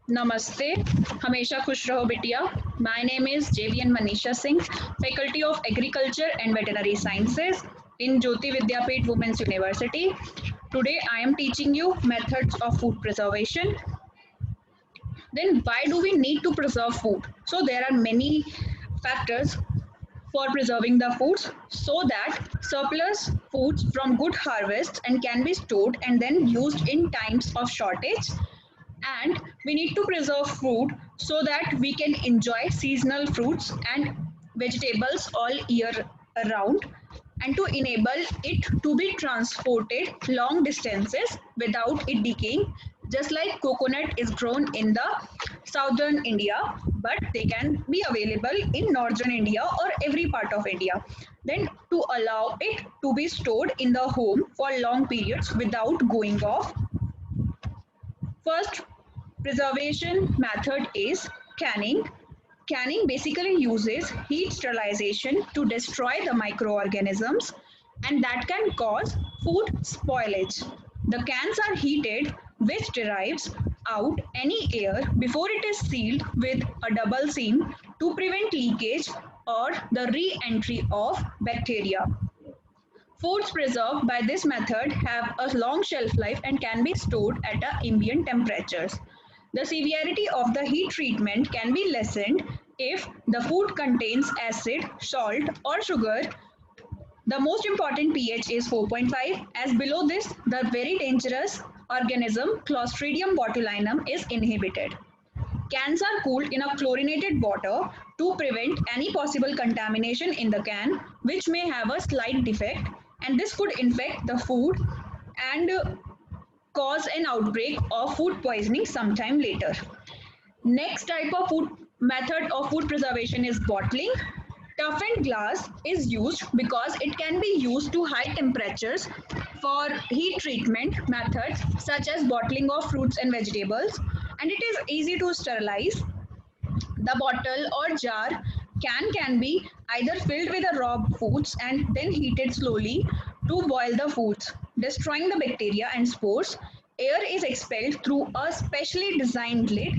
Namaste. Hamesha khush raho bitiya. My name is JVN Manisha Singh, Faculty of Agriculture and Veterinary Sciences in Jyoti Vidyapith Women's University. Today I am teaching you methods of food preservation. Then why do we need to preserve food? So there are many factors for preserving the foods so that surplus foods from good harvests and can be stored and then used in times of shortage, and we need to preserve food so that we can enjoy seasonal fruits and vegetables all year around, and to enable it to be transported long distances without it decaying, just like coconut is grown in the southern India, but they can be available in northern India or every part of India. Then to allow it to be stored in the home for long periods without going off. First preservation method is canning. Canning basically uses heat sterilization to destroy the microorganisms, and that can cause food spoilage. The cans are heated, which derives out any air before it is sealed with a double seam to prevent leakage or the re entry of bacteria. Foods preserved by this method have a long shelf life and can be stored at ambient temperatures. The severity of the heat treatment can be lessened if the food contains acid, salt, or sugar. The most important pH is 4.5, as below this, the very dangerous organism Clostridium botulinum is inhibited. Cans are cooled in a chlorinated water to prevent any possible contamination in the can, which may have a slight defect, and this could infect the food and cause an outbreak of food poisoning sometime later. Next type of food method of food preservation is bottling. Toughened glass is used because it can be used to high temperatures for heat treatment methods such as bottling of fruits and vegetables, and it is easy to sterilize. The bottle or jar can be either filled with the raw foods and then heated slowly to boil the foods, destroying the bacteria and spores. Air is expelled through a specially designed lid,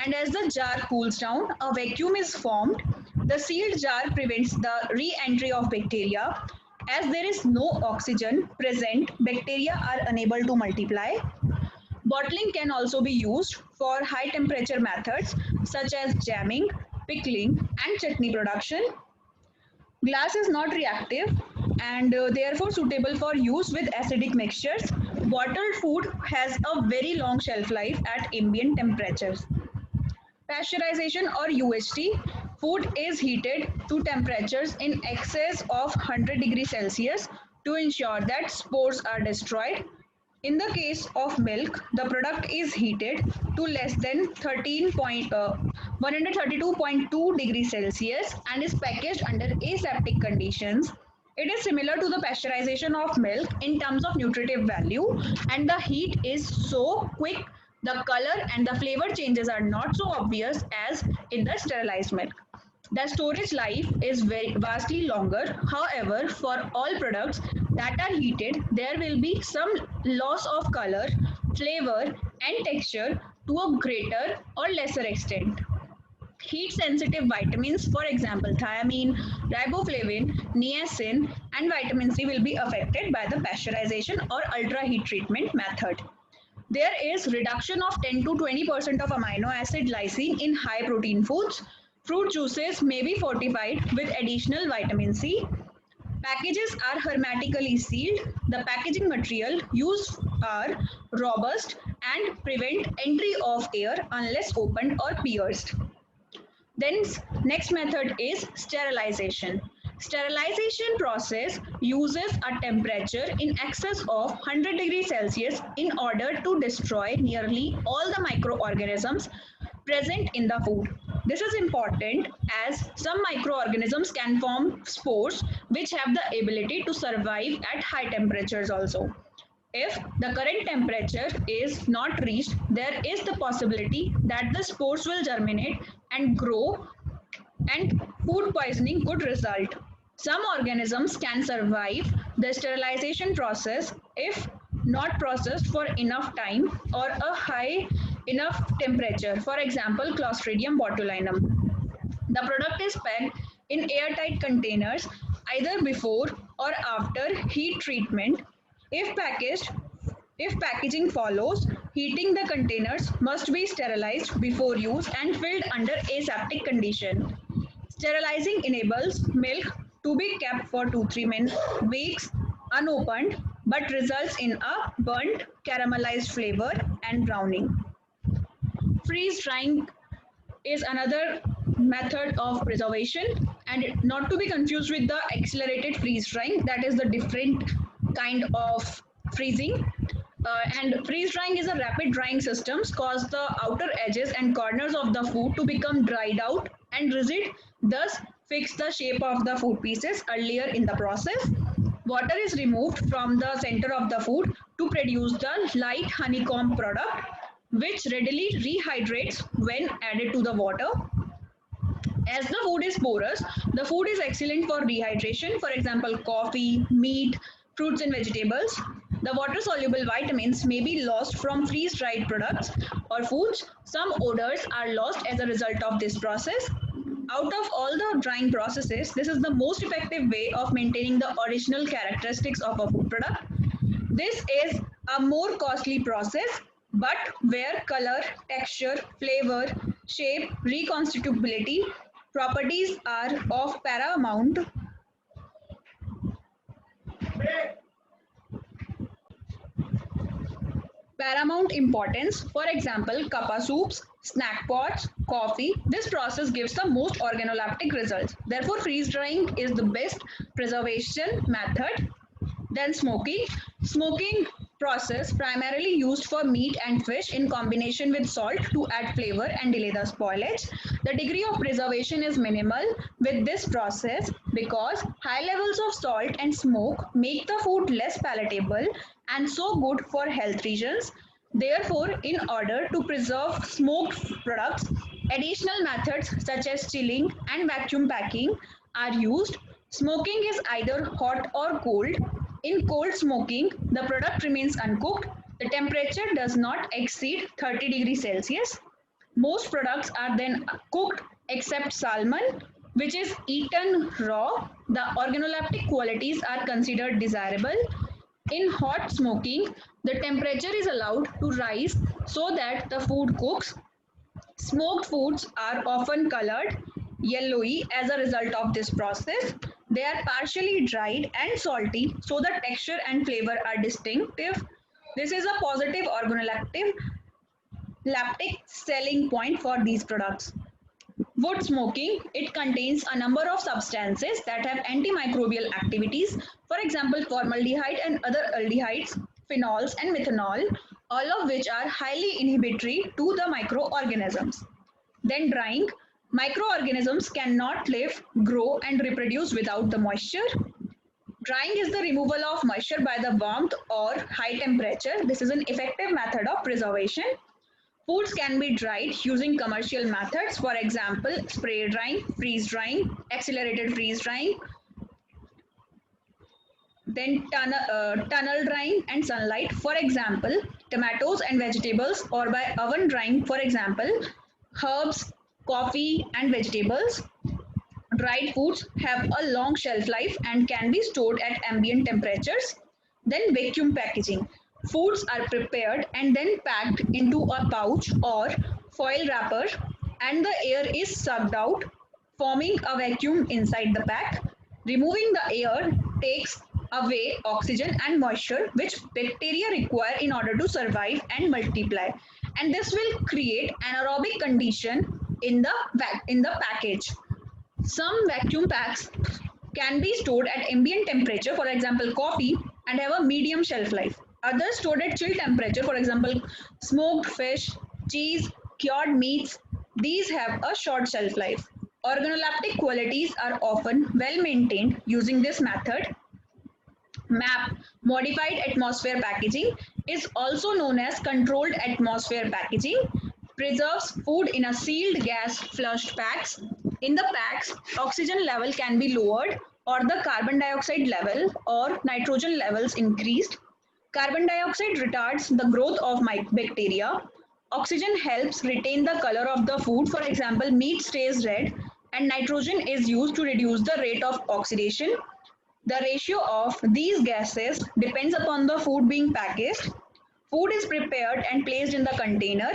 and as the jar cools down, a vacuum is formed. The sealed jar prevents the re entry of bacteria. As there is no oxygen present, bacteria are unable to multiply. Bottling can also be used for high temperature methods such as jamming, pickling, and chutney production. Glass is not reactive and therefore suitable for use with acidic mixtures. Bottled food has a very long shelf life at ambient temperatures. Pasteurization or UHT, food is heated to temperatures in excess of 100 degrees Celsius to ensure that spores are destroyed. In the case of milk, the product is heated to less than 132.2 degrees Celsius and is packaged under aseptic conditions. It is similar to the pasteurization of milk in terms of nutritive value, and the heat is so quick, the color and the flavor changes are not so obvious as in the sterilized milk. The storage life is very vastly longer. However, for all products that are heated, there will be some loss of color, flavor, and texture to a greater or lesser extent. Heat sensitive vitamins, for example, thiamine, riboflavin, niacin, and vitamin C, will be affected by the pasteurization or ultra heat treatment method. There is reduction of 10 to 20% of amino acid lysine in high protein foods. Fruit juices may be fortified with additional vitamin C. Packages are hermetically sealed. The packaging material used are robust and prevent entry of air unless opened or pierced. Then next method is sterilization. Sterilization process uses a temperature in excess of 100 degrees Celsius in order to destroy nearly all the microorganisms present in the food. This is important as some microorganisms can form spores which have the ability to survive at high temperatures also. If the current temperature is not reached, there is the possibility that the spores will germinate and grow, and food poisoning could result. Some organisms can survive the sterilization process if not processed for enough time or a high enough temperature. For example, Clostridium botulinum. The product is packed in airtight containers either before or after heat treatment. If packaged, if packaging follows, heating the containers must be sterilized before use and filled under aseptic condition. Sterilizing enables milk to be kept for 2-3 weeks unopened but results in a burnt caramelized flavor and browning. Freeze drying is another method of preservation, and not to be confused with the accelerated freeze drying, that is the different kind of freezing. And freeze drying is a rapid drying systems cause the outer edges and corners of the food to become dried out and rigid, thus fix the shape of the food pieces earlier in the process. Water is removed from the center of the food to produce the light honeycomb product, which readily rehydrates when added to the water. As the food is porous, the food is excellent for rehydration, for example, coffee, meat, fruits, and vegetables. The water soluble vitamins may be lost from freeze dried products or foods. Some odors are lost as a result of this process. Out of all the drying processes, this is the most effective way of maintaining the original characteristics of a food product. This is a more costly process, but where color, texture, flavor, shape, reconstitutability properties are of paramount importance. For example, kappa soups, snack pots, coffee. This process gives the most organoleptic results. Therefore, freeze drying is the best preservation method. Then smoking. Smoking process primarily used for meat and fish in combination with salt to add flavor and delay the spoilage. The degree of preservation is minimal with this process because high levels of salt and smoke make the food less palatable and so good for health reasons. Therefore, in order to preserve smoked products, additional methods such as chilling and vacuum packing are used. Smoking is either hot or cold. In cold smoking, the product remains uncooked. The temperature does not exceed 30 degrees Celsius. Most products are then cooked except salmon, which is eaten raw. The organoleptic qualities are considered desirable. In hot smoking, the temperature is allowed to rise so that the food cooks. Smoked foods are often colored yellowy as a result of this process. They are partially dried and salty, so the texture and flavor are distinctive. This is a positive organoleptic lactic selling point for these products. Wood smoking, it contains a number of substances that have antimicrobial activities, for example, formaldehyde and other aldehydes, phenols and methanol, all of which are highly inhibitory to the microorganisms. Then drying, microorganisms cannot live, grow and reproduce without the moisture. Drying is the removal of moisture by the warmth or high temperature. This is an effective method of preservation. Foods can be dried using commercial methods, for example, spray drying, freeze drying, accelerated freeze drying, then tunnel drying and sunlight, for example, tomatoes and vegetables, or by oven drying, for example, herbs, coffee and vegetables. Dried foods have a long shelf life and can be stored at ambient temperatures. Then vacuum packaging. Foods are prepared and then packed into a pouch or foil wrapper, and the air is sucked out, forming a vacuum inside the pack. Removing the air takes away oxygen and moisture, which bacteria require in order to survive and multiply. And this will create anaerobic condition in the package. Some vacuum packs can be stored at ambient temperature, for example, coffee, and have a medium shelf life. Others stored at chill temperature, for example, smoked fish, cheese, cured meats, these have a short shelf life. Organoleptic qualities are often well maintained using this method. MAP, modified atmosphere packaging, is also known as controlled atmosphere packaging, preserves food in a sealed gas flushed packs. In the packs, oxygen level can be lowered or the carbon dioxide level or nitrogen levels increased. Carbon dioxide retards the growth of bacteria. Oxygen helps retain the color of the food. For example, meat stays red, and nitrogen is used to reduce the rate of oxidation. The ratio of these gases depends upon the food being packaged. Food is prepared and placed in the container.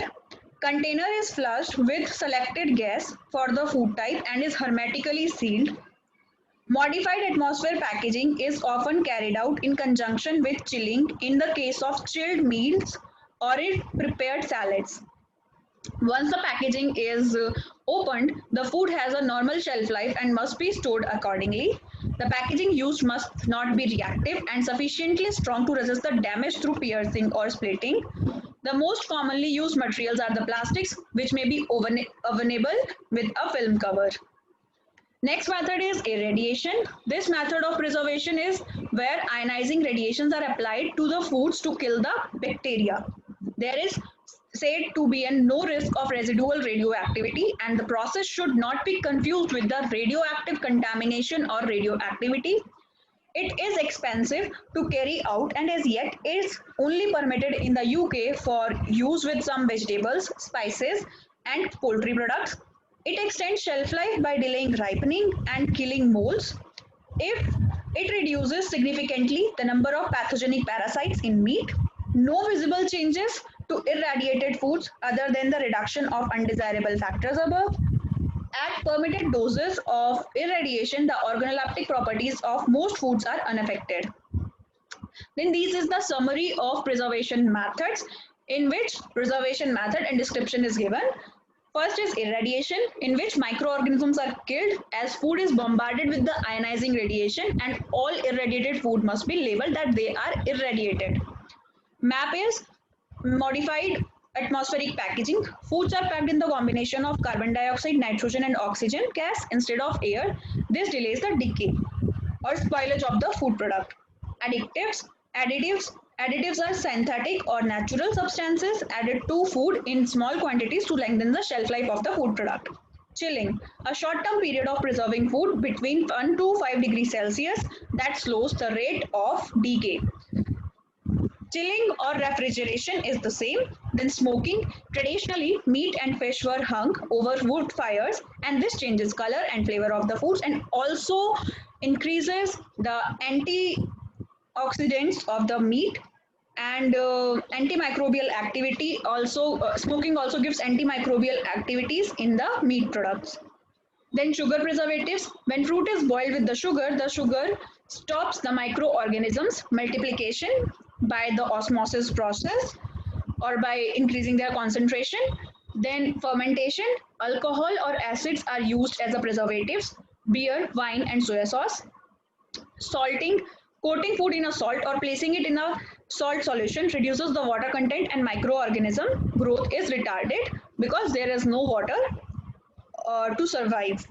Container is flushed with selected gas for the food type and is hermetically sealed. Modified atmosphere packaging is often carried out in conjunction with chilling in the case of chilled meals or in prepared salads. Once the packaging is opened, the food has a normal shelf life and must be stored accordingly. The packaging used must not be reactive and sufficiently strong to resist the damage through piercing or splitting. The most commonly used materials are the plastics, which may be ovenable with a film cover. Next method is irradiation. This method of preservation is where ionizing radiations are applied to the foods to kill the bacteria. There is said to be no risk of residual radioactivity, and the process should not be confused with the radioactive contamination or radioactivity. It is expensive to carry out and as yet is only permitted in the UK for use with some vegetables, spices, and poultry products. It extends shelf life by delaying ripening and killing molds. If it reduces significantly the number of pathogenic parasites in meat, no visible changes to irradiated foods other than the reduction of undesirable factors above. At permitted doses of irradiation, the organoleptic properties of most foods are unaffected. Then this is the summary of preservation methods, in which preservation method and description is given. First is irradiation, in which microorganisms are killed as food is bombarded with the ionizing radiation, and all irradiated food must be labeled that they are irradiated. MAP is modified atmospheric packaging. Foods are packed in the combination of carbon dioxide, nitrogen, and oxygen gas instead of air. This delays the decay or spoilage of the food product. Additives are synthetic or natural substances added to food in small quantities to lengthen the shelf life of the food product. Chilling, a short-term period of preserving food between 1 to 5 degrees Celsius that slows the rate of decay. Chilling or refrigeration is the same. Then smoking, traditionally meat and fish were hung over wood fires, and this changes color and flavor of the foods and also increases the antioxidants of the meat and antimicrobial activity. Also smoking also gives antimicrobial activities in the meat products. Then sugar preservatives. When fruit is boiled with the sugar stops the microorganisms multiplication by the osmosis process or by increasing their concentration. Then fermentation, alcohol or acids are used as a preservatives, beer, wine, and soy sauce. Salting, coating food in a salt or placing it in a salt solution reduces the water content and microorganism growth is retarded because there is no water to survive.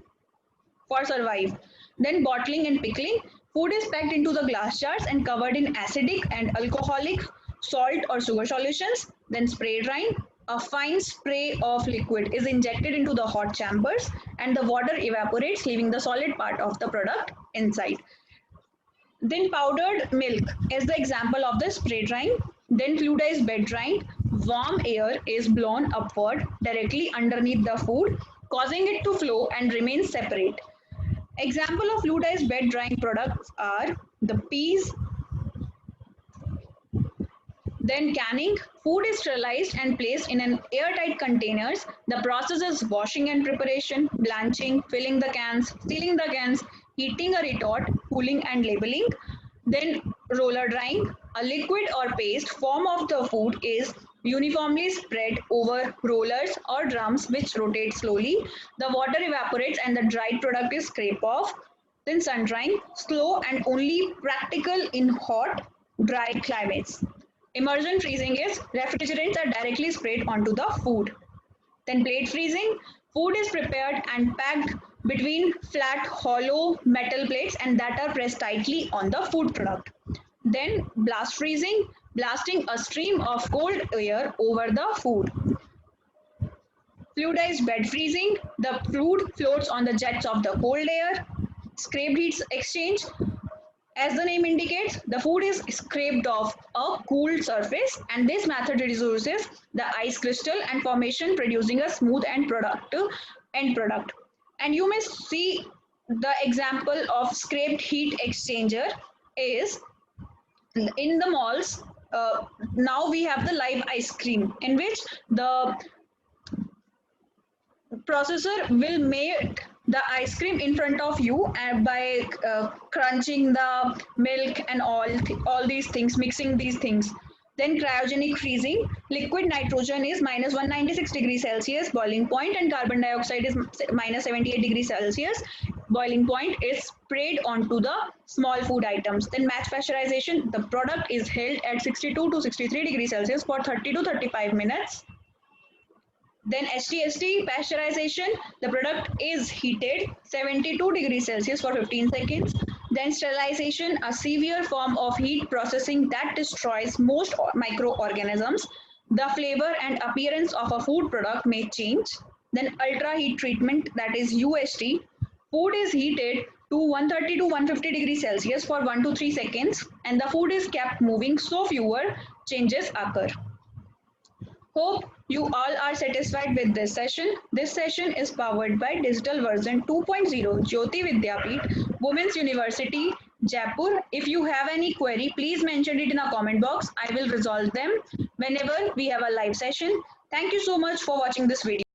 Then bottling and pickling. Food is packed into the glass jars and covered in acidic and alcoholic salt or sugar solutions. Then spray drying. A fine spray of liquid is injected into the hot chambers and the water evaporates, leaving the solid part of the product inside. Then powdered milk is the example of the spray drying. Then fluidized bed drying. Warm air is blown upward directly underneath the food, causing it to flow and remain separate. Example of fluidized bed drying products are the peas. Then canning. Food is sterilized and placed in an airtight containers. The process is washing and preparation, blanching, filling the cans, sealing the cans, heating a retort, cooling and labeling. Then roller drying. A liquid or paste form of the food is uniformly spread over rollers or drums which rotate slowly. The water evaporates and the dried product is scraped off. Then sun drying, slow and only practical in hot, dry climates. Immersion freezing is refrigerants are directly sprayed onto the food. Then plate freezing, food is prepared and packed between flat hollow metal plates and that are pressed tightly on the food product. Then blast freezing, blasting a stream of cold air over the food. Fluidized bed freezing, the food floats on the jets of the cold air. Scraped heat exchange, As the name indicates, the food is scraped off a cooled surface, and this method reduces the ice crystal and formation, producing a smooth end product. And you may see the example of scraped heat exchanger is in the malls. Now we have the live ice cream, in which the processor will make the ice cream in front of you, and by crunching the milk and all these things, mixing these things. Then cryogenic freezing, liquid nitrogen is minus 196 degrees Celsius boiling point, and carbon dioxide is minus 78 degrees Celsius boiling point, is sprayed onto the small food items. Then match pasteurization, the product is held at 62 to 63 degrees Celsius for 30 to 35 minutes. Then HTST pasteurization, the product is heated 72 degrees Celsius for 15 seconds. Then sterilization, a severe form of heat processing that destroys most microorganisms. The flavor and appearance of a food product may change. Then ultra heat treatment, that is UHT. Food is heated to 130 to 150 degrees Celsius for 1 to 3 seconds, and the food is kept moving so fewer changes occur. Hope you all are satisfied with this session. This session is powered by Digital Version 2.0 Jyoti Vidyapeeth, Women's University, Jaipur. If you have any query, please mention it in a comment box. I will resolve them whenever we have a live session. Thank you so much for watching this video.